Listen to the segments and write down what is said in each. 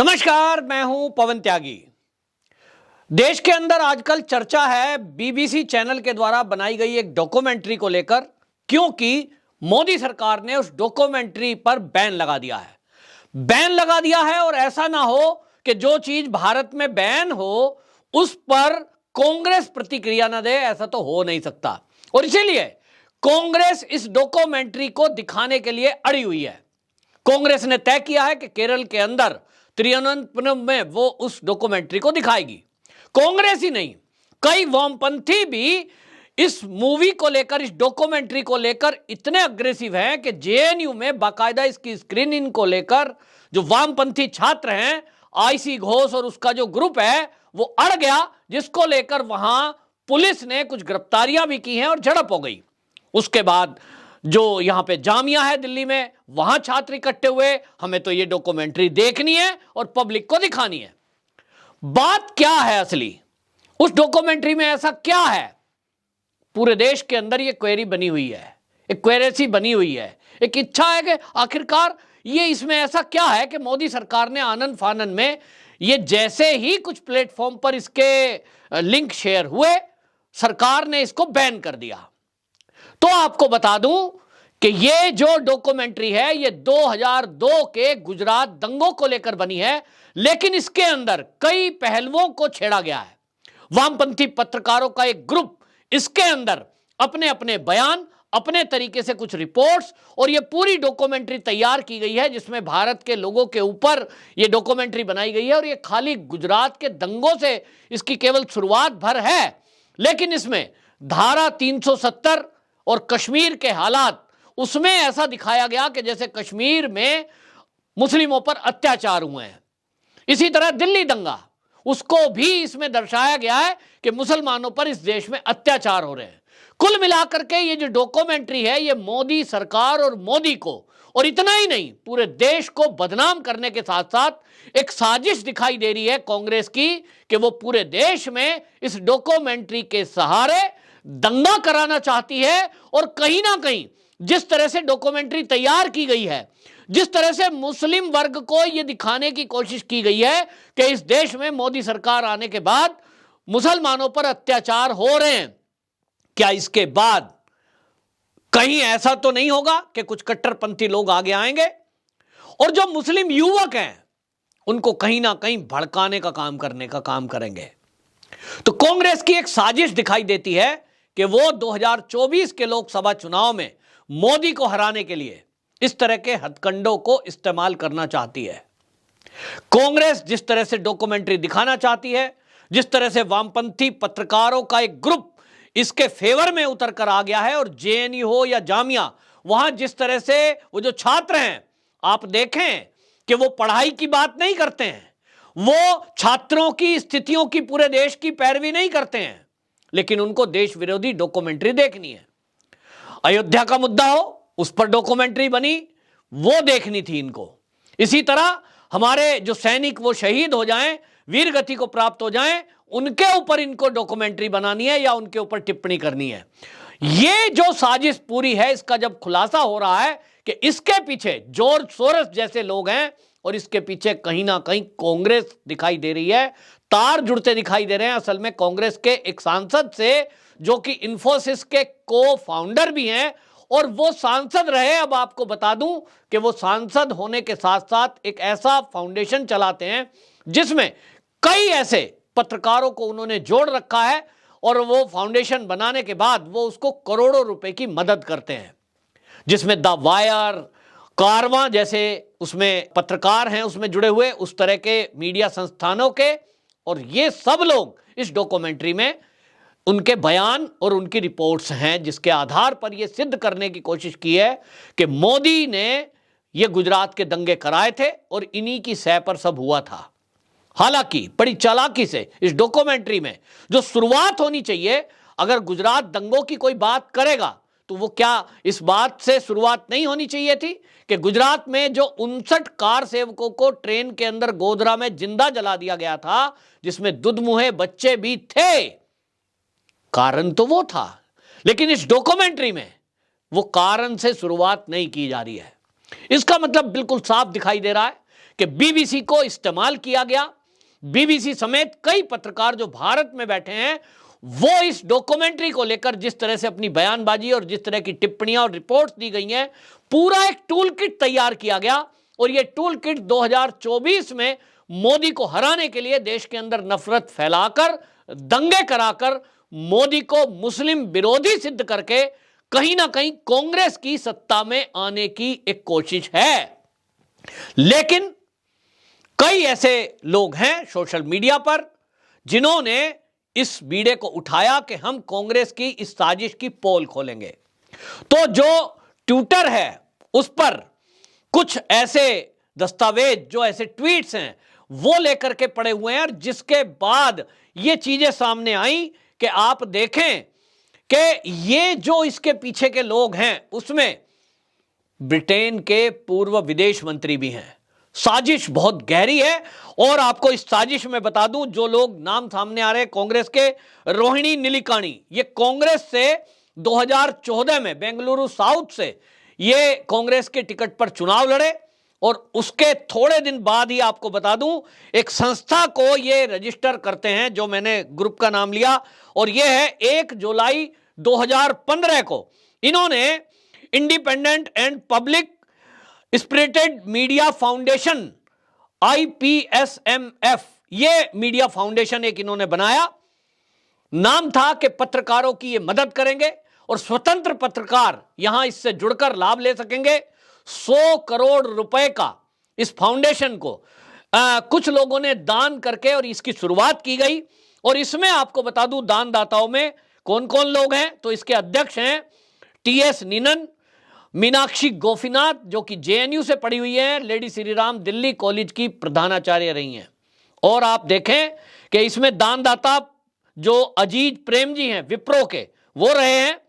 नमस्कार, मैं हूं पवन त्यागी। देश के अंदर आजकल चर्चा है बीबीसी चैनल के द्वारा बनाई गई एक डॉक्यूमेंट्री को लेकर, क्योंकि मोदी सरकार ने उस डॉक्यूमेंट्री पर बैन लगा दिया है। बैन लगा दिया है और ऐसा ना हो कि जो चीज भारत में बैन हो उस पर कांग्रेस प्रतिक्रिया ना दे, ऐसा तो हो नहीं सकता। और इसीलिए कांग्रेस इस डॉक्यूमेंट्री को दिखाने के लिए अड़ी हुई है। कांग्रेस ने तय किया है कि केरल के अंदर तिरुवनंतपुरम में वो उस डॉक्यूमेंट्री को दिखाएगी। कांग्रेस ही नहीं, कई वामपंथी भी इस मूवी को लेकर, इस डॉक्यूमेंट्री को लेकर इतने अग्रेसिव हैं कि जेएनयू में बाकायदा इसकी स्क्रीनिंग को लेकर जो वामपंथी छात्र हैं, आईसी घोष और उसका जो ग्रुप है वो अड़ गया, जिसको लेकर वहां पुलिस ने कुछ गिरफ्तारियां भी की हैं और झड़प हो गई। उसके बाद जो यहां पे जामिया है दिल्ली में, वहां छात्र इकट्ठे हुए, हमें तो ये डॉक्यूमेंट्री देखनी है और पब्लिक को दिखानी है। बात क्या है असली, उस डॉक्यूमेंट्री में ऐसा क्या है? पूरे देश के अंदर ये क्वेरी बनी हुई है, एक क्वेरेसी बनी हुई है, एक इच्छा है कि आखिरकार ये इसमें ऐसा क्या है कि मोदी सरकार ने आनन फानन में ये जैसे ही कुछ प्लेटफॉर्म पर इसके लिंक शेयर हुए, सरकार ने इसको बैन कर दिया। तो आपको बता दूं कि ये जो डॉक्यूमेंट्री है ये 2002 के गुजरात दंगों को लेकर बनी है, लेकिन इसके अंदर कई पहलुओं को छेड़ा गया है। वामपंथी पत्रकारों का एक ग्रुप इसके अंदर अपने अपने बयान, अपने तरीके से कुछ रिपोर्ट्स, और ये पूरी डॉक्यूमेंट्री तैयार की गई है जिसमें भारत के लोगों के ऊपर ये डॉक्यूमेंट्री बनाई गई है। और ये खाली गुजरात के दंगों से इसकी केवल शुरुआत भर है, लेकिन इसमें धारा 370 और कश्मीर के हालात, उसमें ऐसा दिखाया गया कि जैसे कश्मीर में मुस्लिमों पर अत्याचार हुए हैं। इसी तरह दिल्ली दंगा, उसको भी इसमें दर्शाया गया है कि मुसलमानों पर इस देश में अत्याचार हो रहे हैं। कुल मिलाकर के ये जो डॉक्यूमेंट्री है ये मोदी सरकार और मोदी को, और इतना ही नहीं, पूरे देश को बदनाम करने के साथ साथ एक साजिश दिखाई दे रही है कांग्रेस की कि वो पूरे देश में इस डॉक्यूमेंट्री के सहारे दंगा कराना चाहती है। और कहीं ना कहीं जिस तरह से डॉक्यूमेंट्री तैयार की गई है, जिस तरह से मुस्लिम वर्ग को यह दिखाने की कोशिश की गई है कि इस देश में मोदी सरकार आने के बाद मुसलमानों पर अत्याचार हो रहे हैं, क्या इसके बाद कहीं ऐसा तो नहीं होगा कि कुछ कट्टरपंथी लोग आगे आएंगे और जो मुस्लिम युवक हैं उनको कहीं ना कहीं भड़काने का काम करने का काम करेंगे? तो कांग्रेस की एक साजिश दिखाई देती है कि वो 2024 के लोकसभा चुनाव में मोदी को हराने के लिए इस तरह के हथकंडों को इस्तेमाल करना चाहती है। कांग्रेस जिस तरह से डॉक्यूमेंट्री दिखाना चाहती है, जिस तरह से वामपंथी पत्रकारों का एक ग्रुप इसके फेवर में उतर कर आ गया है, और जेएनयू हो या जामिया, वहां जिस तरह से वो जो छात्र हैं, आप देखें कि वो पढ़ाई की बात नहीं करते हैं, वो छात्रों की स्थितियों की पूरे देश की पैरवी नहीं करते हैं, लेकिन उनको देश विरोधी डॉक्यूमेंट्री देखनी है। अयोध्या का मुद्दा हो, उस पर डॉक्यूमेंट्री बनी, वो देखनी थी इनको। इसी तरह हमारे जो सैनिक वो शहीद हो जाएं, वीर गति को प्राप्त हो जाएं, उनके ऊपर इनको डॉक्यूमेंट्री बनानी है या उनके ऊपर टिप्पणी करनी है। ये जो साजिश पूरी है, इसका जब खुलासा हो रहा है कि इसके पीछे जॉर्ज सोरोस जैसे लोग हैं और इसके पीछे कहीं ना कहीं कांग्रेस दिखाई दे रही है, तार जुड़ते दिखाई दे रहे हैं असल में कांग्रेस के एक सांसद से, जो कि इन्फोसिस के को फाउंडर भी हैं, और वो सांसद रहे। अब आपको बता दूं कि वो सांसद होने के साथ साथ एक ऐसा फाउंडेशन चलाते हैं जिसमें कई ऐसे पत्रकारों को उन्होंने जोड़ रखा है, और वो फाउंडेशन बनाने के बाद वो उसको करोड़ों रुपए की मदद करते हैं, जिसमें द वायर, कारवां जैसे उसमें पत्रकार हैं उसमें जुड़े हुए, उस तरह के मीडिया संस्थानों के, और ये सब लोग इस डॉक्यूमेंट्री में उनके बयान और उनकी रिपोर्ट्स हैं, जिसके आधार पर यह सिद्ध करने की कोशिश की है कि मोदी ने ये गुजरात के दंगे कराए थे और इन्हीं की सह पर सब हुआ था। हालांकि बड़ी चालाकी से इस डॉक्यूमेंट्री में जो शुरुआत होनी चाहिए, अगर गुजरात दंगों की कोई बात करेगा तो वो क्या इस बात से शुरुआत नहीं होनी चाहिए थी कि गुजरात में जो 59 कार सेवकों को ट्रेन के अंदर गोधरा में जिंदा जला दिया गया था, जिसमें दुधमुहे बच्चे भी थे? कारण तो वो था, लेकिन इस डॉक्यूमेंट्री में वो कारण से शुरुआत नहीं की जा रही है। इसका मतलब बिल्कुल साफ दिखाई दे रहा है कि बीबीसी को इस्तेमाल किया गया। बीबीसी समेत कई पत्रकार जो भारत में बैठे हैं वो इस डॉक्यूमेंट्री को लेकर जिस तरह से अपनी बयानबाजी और जिस तरह की टिप्पणियां और रिपोर्ट्स दी गई हैं, पूरा एक टूल किट तैयार किया गया। और यह टूल किट 2024 में मोदी को हराने के लिए देश के अंदर नफरत फैलाकर, दंगे कराकर, मोदी को मुस्लिम विरोधी सिद्ध करके कहीं ना कहीं कांग्रेस की सत्ता में आने की एक कोशिश है। लेकिन कई ऐसे लोग हैं सोशल मीडिया पर जिन्होंने इस बीड़े को उठाया कि हम कांग्रेस की इस साजिश की पोल खोलेंगे। तो जो ट्विटर है उस पर कुछ ऐसे दस्तावेज, जो ऐसे ट्वीट्स हैं वो लेकर के पड़े हुए हैं, और जिसके बाद ये चीजें सामने आई कि आप देखें कि ये जो इसके पीछे के लोग हैं उसमें ब्रिटेन के पूर्व विदेश मंत्री भी हैं। साजिश बहुत गहरी है। और आपको इस साजिश में बता दूं, जो लोग नाम सामने आ रहे हैं कांग्रेस के, रोहिणी निलिकानी, ये कांग्रेस से 2014 में बेंगलुरु साउथ से ये कांग्रेस के टिकट पर चुनाव लड़े, और उसके थोड़े दिन बाद ही आपको बता दूं एक संस्था को ये रजिस्टर करते हैं, जो मैंने ग्रुप का नाम लिया, और ये है 1 जुलाई 2015 को इन्होंने independent and public spirited media foundation IPSMF, ये मीडिया फाउंडेशन एक इन्होंने बनाया। नाम था कि पत्रकारों की ये मदद करेंगे और स्वतंत्र पत्रकार यहां इससे जुड़कर लाभ ले सकेंगे। 100 करोड़ रुपए का इस फाउंडेशन को कुछ लोगों ने दान करके और इसकी शुरुआत की गई। और इसमें आपको बता दूं दानदाताओं में कौन कौन लोग हैं, तो इसके अध्यक्ष हैं TS नीनन, मीनाक्षी गोपीनाथ जो कि JNU से पढ़ी हुई है, लेडी श्रीराम दिल्ली कॉलेज की प्रधानाचार्य रही हैं। और आप देखें कि इसमें दानदाता जो अजीज प्रेम जी हैं विप्रो के, वो रहे हैं।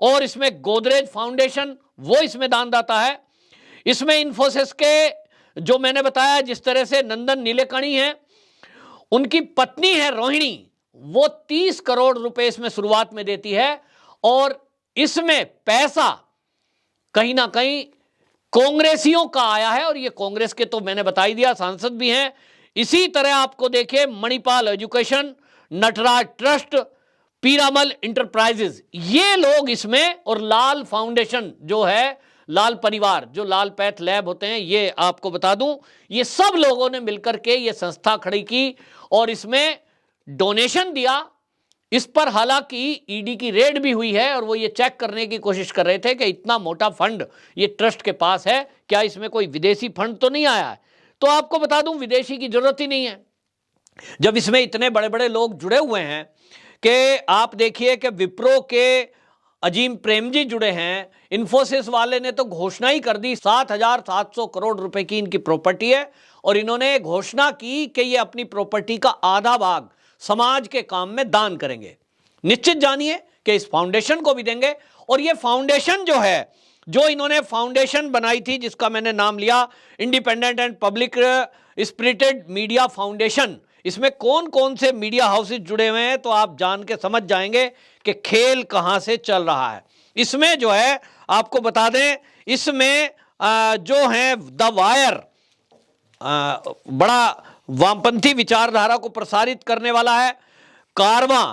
और इसमें गोदरेज फाउंडेशन वो इसमें दानदाता है। इसमें इन्फोसिस के जो मैंने बताया जिस तरह से नंदन नीलेकणी हैं, उनकी पत्नी है रोहिणी, वो 30 करोड़ रुपए इसमें शुरुआत में देती है। और इसमें पैसा कहीं ना कहीं कांग्रेसियों का आया है, और ये कांग्रेस के तो मैंने बता ही दिया सांसद भी हैं। इसी तरह आपको देखिए Manipal education, Nataraj trust, Piramal enterprises, ये लोग इसमें, और लाल फाउंडेशन जो है, लाल परिवार जो लाल पैथ लैब होते हैं, ये आपको बता दूं ये सब लोगों ने मिलकर के ये संस्था खड़ी की और इसमें डोनेशन दिया। इस पर हालांकि ईडी की रेड भी हुई है और वो ये चेक करने की कोशिश कर रहे थे कि इतना मोटा फंड ये ट्रस्ट के पास है, क्या इसमें कोई विदेशी फंड तो नहीं आया है। तो आपको बता दूं विदेशी की जरूरत ही नहीं है, जब इसमें इतने बड़े बड़े लोग जुड़े हुए हैं। कि आप देखिए कि विप्रो के अजीम प्रेम जी जुड़े हैं, इन्फोसिस वाले ने तो घोषणा ही कर दी 7,700 करोड़ रुपए की इनकी प्रॉपर्टी है, और इन्होंने घोषणा की कि ये अपनी प्रॉपर्टी का आधा भाग समाज के काम में दान करेंगे। निश्चित जानिए कि इस फाउंडेशन को भी देंगे। और ये फाउंडेशन जो है, जो इन्होंने फाउंडेशन बनाई थी जिसका मैंने नाम लिया independent and public spirited media foundation, इसमें कौन कौन से मीडिया हाउसेज जुड़े हुए हैं तो आप जान के समझ जाएंगे कि खेल कहां से चल रहा है। इसमें जो है आपको बता दें, इसमें जो है द वायर, बड़ा वामपंथी विचारधारा को प्रसारित करने वाला है, Caravan,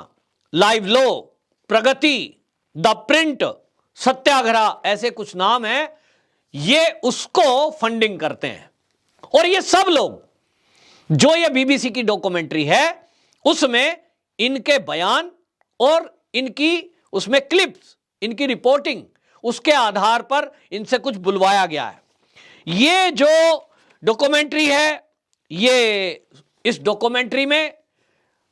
Live Law, Pragati, The Print, Satyagraha, ऐसे कुछ नाम हैं, ये उसको फंडिंग करते हैं। और ये सब लोग जो ये बीबीसी की डॉक्यूमेंट्री है उसमें इनके बयान और इनकी उसमें क्लिप्स, इनकी रिपोर्टिंग, उसके आधार पर इनसे कुछ बुलवाया गया है। ये जो डॉक्यूमेंट्री है, ये इस डॉक्यूमेंट्री में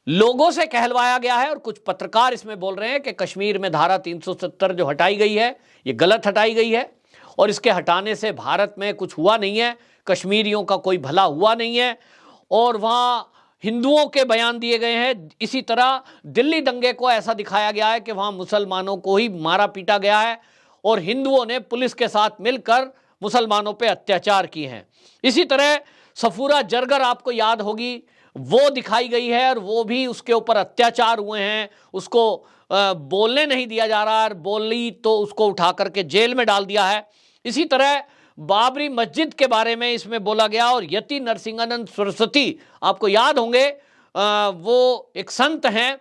लोगों से कहलवाया गया है, और कुछ पत्रकार इसमें बोल रहे हैं कि कश्मीर में धारा 370 जो हटाई गई है ये गलत हटाई गई है, और इसके हटाने से भारत में कुछ हुआ नहीं है, कश्मीरियों का कोई भला हुआ नहीं है, और वहां हिंदुओं के बयान दिए गए हैं। इसी तरह दिल्ली दंगे को ऐसा दिखाया गया है कि वहां मुसलमानों को ही मारा पीटा गया है और हिंदुओं ने पुलिस के साथ मिलकर मुसलमानों पे अत्याचार किए हैं। इसी तरह सफूरा जरगर आपको याद होगी, वो दिखाई गई है और वो भी उसके ऊपर अत्याचार हुए हैं, उसको बोलने नहीं दिया जा रहा है, बोली तो उसको उठा करके जेल में डाल दिया है। इसी तरह बाबरी मस्जिद के बारे में इसमें बोला गया। और यति नरसिंहानंद सरस्वती, आपको याद होंगे, वो एक संत हैं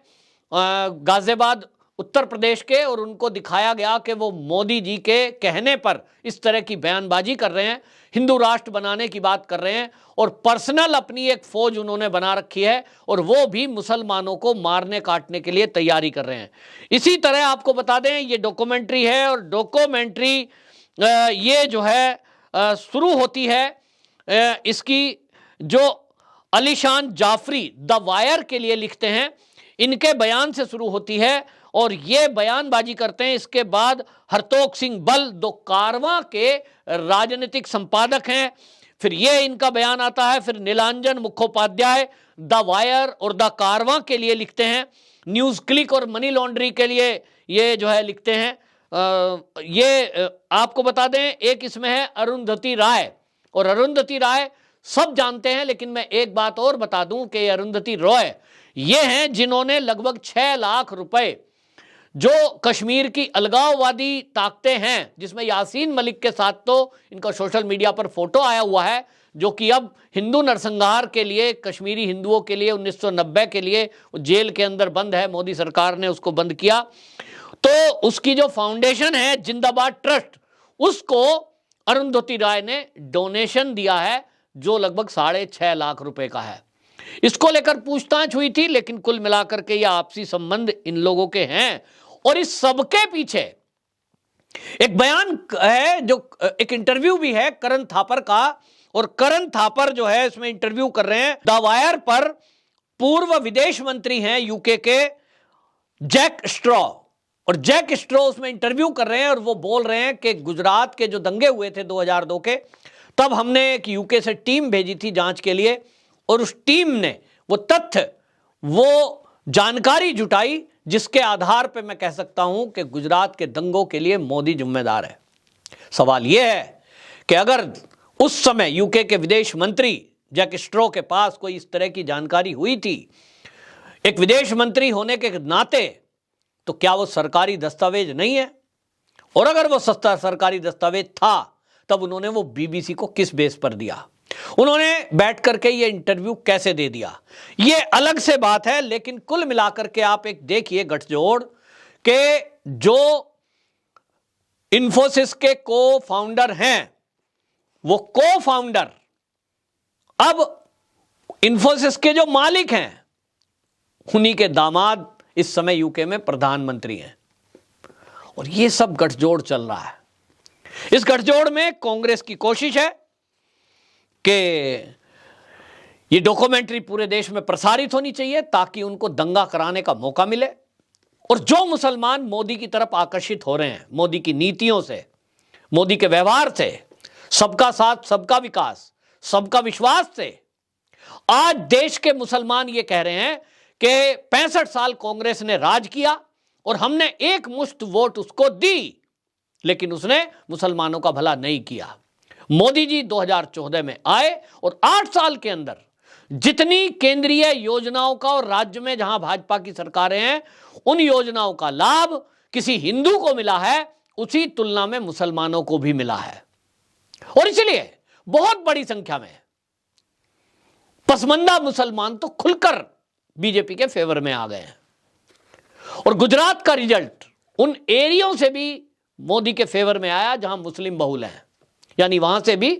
गाजियाबाद उत्तर प्रदेश के, और उनको दिखाया गया कि वो मोदी जी के कहने पर इस तरह की बयानबाजी कर रहे हैं, हिंदू राष्ट्र बनाने की बात कर रहे हैं, और पर्सनल अपनी एक फौज उन्होंने बना रखी है, और वो भी मुसलमानों को मारने काटने के लिए तैयारी कर रहे हैं। इसी तरह आपको बता दें, ये डॉक्यूमेंट्री है, और डॉक्यूमेंट्री ये जो है शुरू होती है, इसकी जो अलीशान जाफरी द वायर के लिए लिखते हैं, इनके बयान से शुरू होती है, और ये बयानबाजी करते हैं। इसके बाद हरतोक सिंह बल दो कारवां के राजनीतिक संपादक हैं, फिर ये इनका बयान आता है। फिर नीलांजन मुखोपाध्याय द वायर और द कारवां के लिए लिखते हैं। न्यूज़ क्लिक और मनी लॉन्ड्री के लिए ये जो है लिखते हैं। ये आपको बता दें, एक इसमें है अरुंधति राय, और अरुंधति राय सब जानते हैं, लेकिन मैं एक बात और बता दूं कि अरुंधति रॉय ये हैं जिन्होंने लगभग 6 लाख रुपए जो कश्मीर की अलगाववादी ताकतें हैं, जिसमें यासीन मलिक के साथ तो इनका सोशल मीडिया पर फोटो आया हुआ है, जो कि अब हिंदू नरसंहार के लिए, कश्मीरी हिंदुओं के लिए 1990 के लिए जेल के अंदर बंद है, मोदी सरकार ने उसको बंद किया। तो उसकी जो फाउंडेशन है जिंदाबाद ट्रस्ट, उसको अरुंधति राय ने डोनेशन दिया है, जो लगभग 6.5 लाख रुपए का है। इसको लेकर पूछताछ हुई थी, लेकिन कुल मिलाकर के ये आपसी संबंध इन लोगों के हैं। और इस सबके पीछे एक बयान है, जो एक इंटरव्यू भी है करण थापर का, और करण थापर जो है इसमें इंटरव्यू कर रहे हैं द वायर पर। पूर्व विदेश मंत्री हैं यूके के जैक स्ट्रॉ, और जैक स्ट्रॉ उसमें इंटरव्यू कर रहे हैं, और वो बोल रहे हैं कि गुजरात के जो दंगे हुए थे 2002 के, तब हमने एक यूके से टीम भेजी थी जांच के लिए, और उस टीम ने वो तथ्य, वो जानकारी जुटाई, जिसके आधार पे मैं कह सकता हूं कि गुजरात के दंगों के लिए मोदी जिम्मेदार है। सवाल यह है कि अगर उस समय यूके के विदेश मंत्री जैक स्ट्रॉ के पास कोई इस तरह की जानकारी हुई थी, एक विदेश मंत्री होने के नाते, तो क्या वो सरकारी दस्तावेज नहीं है? और अगर वो सस्ता सरकारी दस्तावेज था, तब उन्होंने वो बीबीसी को किस बेस पर दिया? उन्होंने बैठ करके ये इंटरव्यू कैसे दे दिया? ये अलग से बात है, लेकिन कुल मिलाकर के आप एक देखिए गठजोड़ के जो इन्फोसिस के को फाउंडर हैं, वो को फाउंडर अब इन्फोसिस के जो मालिक हैं, उन्हीं के दामाद इस समय यूके में प्रधानमंत्री हैं। और ये सब गठजोड़ चल रहा है। इस गठजोड़ में कांग्रेस की कोशिश है कि ये डॉक्यूमेंट्री पूरे देश में प्रसारित होनी चाहिए, ताकि उनको दंगा कराने का मौका मिले। और जो मुसलमान मोदी की तरफ आकर्षित हो रहे हैं, मोदी की नीतियों से, मोदी के व्यवहार से, सबका साथ सबका विकास, सबका विश्वास से, आज देश के मुसलमान ये कह रहे हैं कि 65 साल कांग्रेस ने राज किया और हमने एक मुश्त वोट उसको दी, लेकिन उसने मुसलमानों का भला नहीं किया। मोदी जी 2014 में आए और 8 साल के अंदर जितनी केंद्रीय योजनाओं का और राज्य में जहां भाजपा की सरकारें हैं, उन योजनाओं का लाभ किसी हिंदू को मिला है, उसी तुलना में मुसलमानों को भी मिला है। और इसलिए बहुत बड़ी संख्या में पसमंदा मुसलमान तो खुलकर बीजेपी के फेवर में आ गए हैं। और गुजरात का रिजल्ट उन एरियो से भी मोदी के फेवर में आया जहां मुस्लिम बहुल हैं, यानी वहां से भी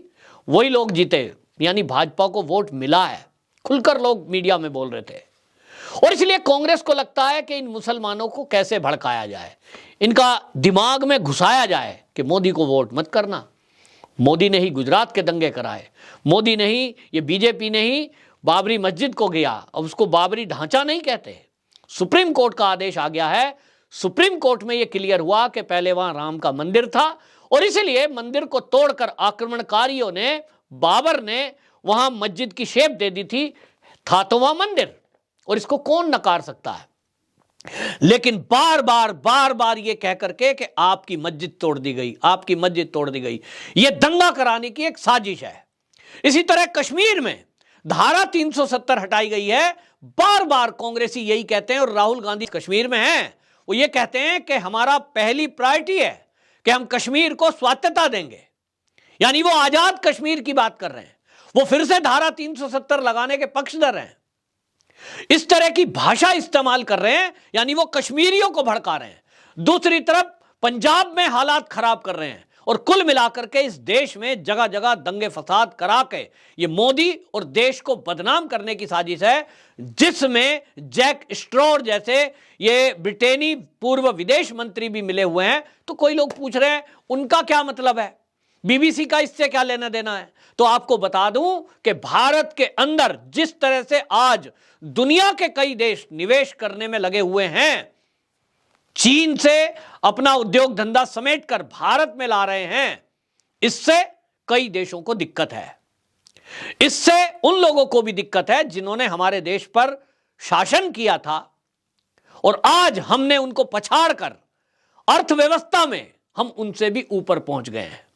वही लोग जीते, यानी भाजपा को वोट मिला है। खुलकर लोग मीडिया में बोल रहे थे। और इसलिए कांग्रेस को लगता है कि इन मुसलमानों को कैसे भड़काया जाए, इनका दिमाग में घुसाया जाए कि मोदी को वोट मत करना। मोदी ने ही गुजरात के दंगे कराए, मोदी ने ही, ये बीजेपी ने ही बाबरी मस्जिद को गया। अब उसको बाबरी ढांचा नहीं कहते, सुप्रीम कोर्ट का आदेश आ गया है। सुप्रीम कोर्ट में यह क्लियर हुआ कि पहले वहां राम का मंदिर था, और इसलिए मंदिर को तोड़कर आक्रमणकारियों ने, बाबर ने वहां मस्जिद की शेप दे दी थी, था तो वहां मंदिर, और इसको कौन नकार सकता है। लेकिन बार बार ये कह करके कि आपकी मस्जिद तोड़ दी गई, आपकी मस्जिद तोड़ दी गई, यह दंगा कराने की एक साजिश है। इसी तरह कश्मीर में धारा 370 हटाई गई है। बार बार कांग्रेसी यही कहते हैं, और राहुल गांधी कश्मीर में हैं, वो ये कहते हैं कि हमारा पहली प्रायोरिटी है कि हम कश्मीर को स्वायत्तता देंगे। यानी वो आजाद कश्मीर की बात कर रहे हैं, वो फिर से धारा 370 लगाने के पक्षधर हैं, इस तरह की भाषा इस्तेमाल कर रहे हैं, यानी वो कश्मीरियों को भड़का रहे हैं। दूसरी तरफ पंजाब में हालात खराब कर रहे हैं और कुल मिलाकर के इस देश में जगह जगह दंगे फसाद करा के ये मोदी और देश को बदनाम करने की साजिश है, जिसमें जैक स्ट्रॉ जैसे ये ब्रिटेनी पूर्व विदेश मंत्री भी मिले हुए हैं। तो कोई लोग पूछ रहे हैं उनका क्या मतलब है, बीबीसी का इससे क्या लेना देना है। तो आपको बता दूं कि भारत के अंदर जिस तरह से आज दुनिया के कई देश निवेश करने में लगे हुए हैं, चीन से अपना उद्योग धंधा समेटकर भारत में ला रहे हैं, इससे कई देशों को दिक्कत है। इससे उन लोगों को भी दिक्कत है जिन्होंने हमारे देश पर शासन किया था और आज हमने उनको पछाड़कर अर्थव्यवस्था में हम उनसे भी ऊपर पहुंच गए हैं।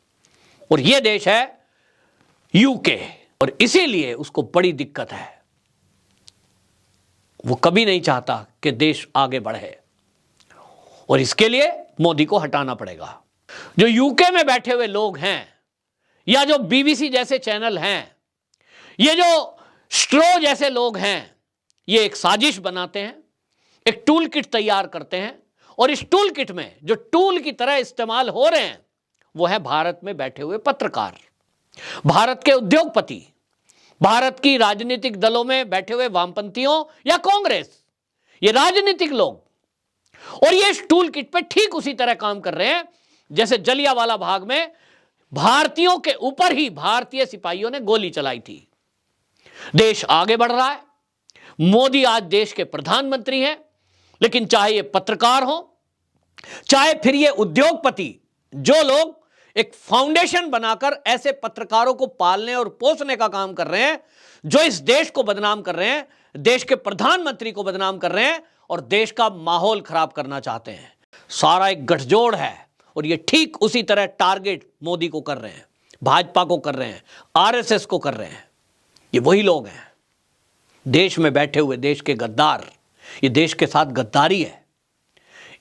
और यह देश है यूके, और इसीलिए उसको बड़ी दिक्कत है। वो कभी नहीं चाहता कि देश आगे बढ़े और इसके लिए मोदी को हटाना पड़ेगा। जो यूके में बैठे हुए लोग हैं या जो बीबीसी जैसे चैनल हैं, ये जो स्ट्रो जैसे लोग हैं, ये एक साजिश बनाते हैं, एक टूल किट तैयार करते हैं और इस टूल किट में जो टूल की तरह इस्तेमाल हो रहे हैं वो है भारत में बैठे हुए पत्रकार, भारत के उद्योगपति, भारत की राजनीतिक दलों में बैठे हुए वामपंथियों या कांग्रेस, ये राजनीतिक लोग। और ये इस टूल किट पे ठीक उसी तरह काम कर रहे हैं जैसे जलियांवाला बाग में भारतीयों के ऊपर ही भारतीय सिपाहियों ने गोली चलाई थी। देश आगे बढ़ रहा है, मोदी आज देश के प्रधानमंत्री हैं, लेकिन चाहे ये पत्रकार हो, चाहे फिर ये उद्योगपति, जो लोग एक फाउंडेशन बनाकर ऐसे पत्रकारों को पालने और पोसने का काम कर रहे हैं, जो इस देश को बदनाम कर रहे हैं, देश के प्रधानमंत्री को बदनाम कर रहे हैं और देश का माहौल खराब करना चाहते हैं। सारा एक गठजोड़ है और ये ठीक उसी तरह टारगेट मोदी को कर रहे हैं, भाजपा को कर रहे हैं, आरएसएस को कर रहे हैं। ये वही लोग हैं, देश में बैठे हुए देश के गद्दार। ये देश के साथ गद्दारी है।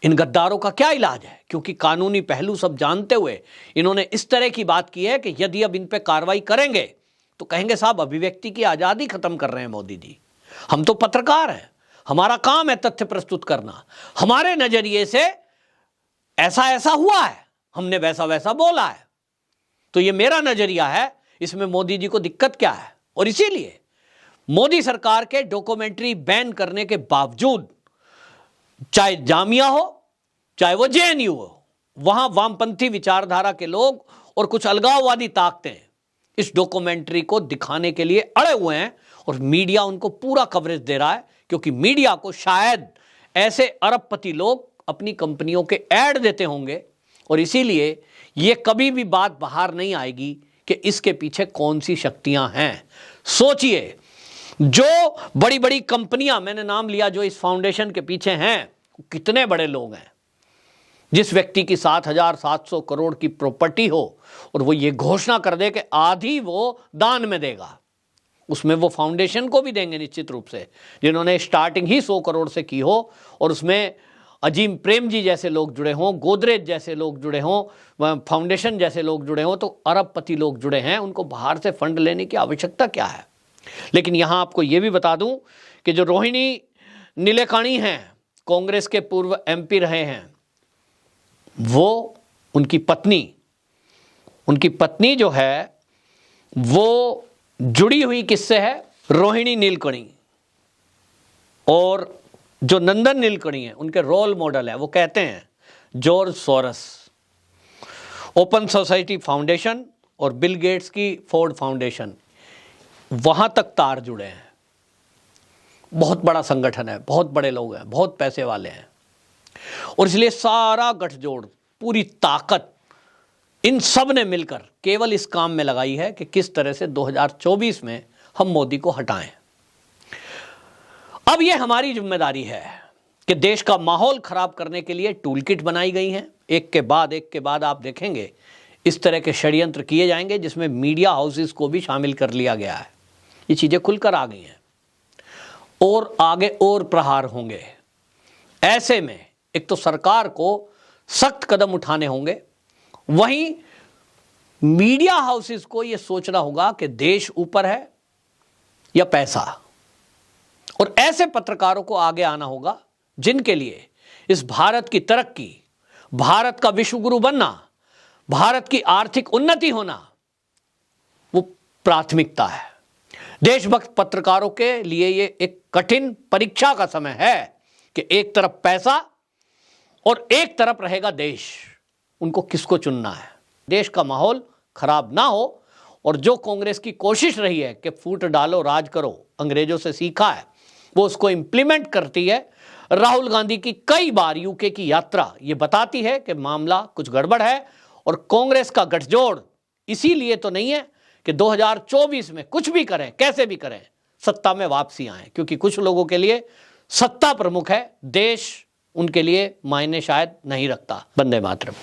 इन गद्दारों का क्या इलाज है? क्योंकि कानूनी पहलू सब जानते हुए इन्होंने इस तरह की बात की है कि यदि अब इन पे कार्रवाई करेंगे तो कहेंगे साहब अभिव्यक्ति की आज़ादी खत्म कर रहे हैं मोदी जी। हम तो पत्रकार हैं, हमारा काम है तथ्य प्रस्तुत करना, हमारे नजरिए से ऐसा ऐसा हुआ है, हमने वैसा वैसा बोला है, तो ये मेरा नजरिया है, इसमें मोदी जी को दिक्कत क्या है? और इसीलिए मोदी सरकार के डॉक्यूमेंट्री बैन करने के बावजूद, चाहे जामिया हो चाहे वो जेएनयू हो, वहां वामपंथी विचारधारा के लोग और कुछ अलगाववादी ताकतें इस डॉक्यूमेंट्री को दिखाने के लिए अड़े हुए हैं और मीडिया उनको पूरा कवरेज दे रहा है, क्योंकि मीडिया को शायद ऐसे अरबपति लोग अपनी कंपनियों के ऐड देते होंगे और इसीलिए ये कभी भी बात बाहर नहीं आएगी कि इसके पीछे कौन सी शक्तियां हैं। सोचिए, जो बड़ी बड़ी कंपनियां मैंने नाम लिया जो इस फाउंडेशन के पीछे हैं, कितने बड़े लोग हैं। जिस व्यक्ति की 7,700 करोड़ की प्रॉपर्टी हो और वो ये घोषणा कर दे कि आधी वो दान में देगा, उसमें वो फाउंडेशन को भी देंगे निश्चित रूप से, जिन्होंने स्टार्टिंग ही 100 करोड़ से की हो, और उसमें अजीम प्रेम जी जैसे लोग जुड़े हों, गोदरेज जैसे लोग जुड़े हों, फाउंडेशन जैसे लोग जुड़े हों, तो अरबपति लोग जुड़े हैं, उनको बाहर से फंड लेने की आवश्यकता क्या है। लेकिन यहाँ आपको ये भी बता दूं कि जो रोहिणी नीलेकाणी हैं, कांग्रेस के पूर्व एमपी रहे हैं, वो उनकी पत्नी जो है वो जुड़ी हुई किससे है? रोहिणी नीलकणी। और जो नंदन नीलकणी है उनके रोल मॉडल है, वो कहते हैं George Soros, open society foundation और बिल गेट्स की फोर्ड फाउंडेशन, वहां तक तार जुड़े हैं। बहुत बड़ा संगठन है, बहुत बड़े लोग हैं, बहुत पैसे वाले हैं, और इसलिए सारा गठजोड़, पूरी ताकत इन सब ने मिलकर केवल इस काम में लगाई है कि किस तरह से 2024 में हम मोदी को हटाएं। अब यह हमारी जिम्मेदारी है कि देश का माहौल खराब करने के लिए टूल किट बनाई गई हैं। एक के बाद आप देखेंगे इस तरह के षड्यंत्र किए जाएंगे जिसमें मीडिया हाउसेस को भी शामिल कर लिया गया है। ये चीजें खुलकर आ गई हैं और आगे और प्रहार होंगे। ऐसे में एक तो सरकार को सख्त कदम उठाने होंगे, वहीं मीडिया हाउसेस को यह सोचना होगा कि देश ऊपर है या पैसा, और ऐसे पत्रकारों को आगे आना होगा जिनके लिए इस भारत की तरक्की, भारत का विश्वगुरु बनना, भारत की आर्थिक उन्नति होना वो प्राथमिकता है। देशभक्त पत्रकारों के लिए ये एक कठिन परीक्षा का समय है कि एक तरफ पैसा और एक तरफ रहेगा देश। उनको किसको चुनना है? देश का माहौल खराब ना हो, और जो कांग्रेस की कोशिश रही है कि फूट डालो राज करो, अंग्रेजों से सीखा है, वो उसको इंप्लीमेंट करती है। राहुल गांधी की कई बार यूके की यात्रा ये बताती है कि मामला कुछ गड़बड़ है, और कांग्रेस का गठजोड़ इसीलिए तो नहीं है कि 2024 में कुछ भी करें, कैसे भी करें, सत्ता में वापसी आए, क्योंकि कुछ लोगों के लिए सत्ता प्रमुख है, देश उनके लिए मायने शायद नहीं रखता। वंदे मातरम।